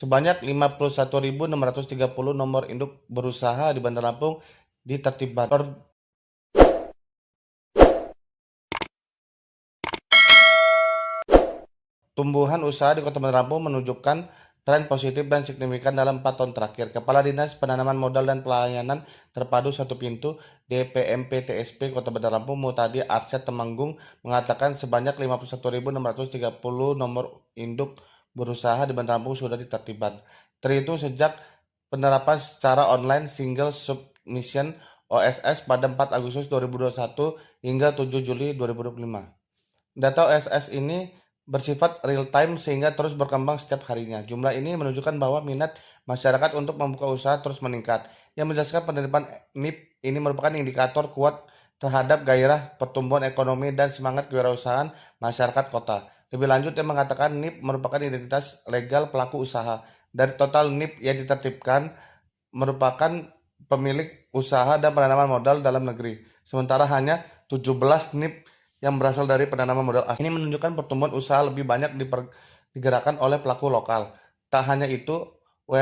Sebanyak 51.630 nomor induk berusaha di Bandar Lampung ditertibkan. Tumbuhan usaha di Kota Bandar Lampung menunjukkan tren positif dan signifikan dalam 4 tahun terakhir. Kepala Dinas Penanaman Modal dan Pelayanan Terpadu Satu Pintu DPMP-TSP Kota Bandar Lampung Mutadi Arsyad Temanggung mengatakan sebanyak 51.630 nomor induk berusaha di Bandar Lampung sudah ditertibkan. Terhitung sejak penerapan secara online Single Submission OSS pada 4 Agustus 2021 hingga 7 Juli 2025. Data OSS ini bersifat real time sehingga terus berkembang setiap harinya. Jumlah ini menunjukkan bahwa minat masyarakat untuk membuka usaha terus meningkat. Yang menjelaskan penerimaan NIP ini merupakan indikator kuat terhadap gairah pertumbuhan ekonomi dan semangat kewirausahaan masyarakat kota. Lebih lanjut, dia mengatakan NIP merupakan identitas legal pelaku usaha. Dari total NIP yang ditertibkan merupakan pemilik usaha dan penanaman modal dalam negeri. Sementara hanya 17 NIP yang berasal dari penanaman modal asing. Ini menunjukkan pertumbuhan usaha lebih banyak digerakkan oleh pelaku lokal. Tak hanya itu,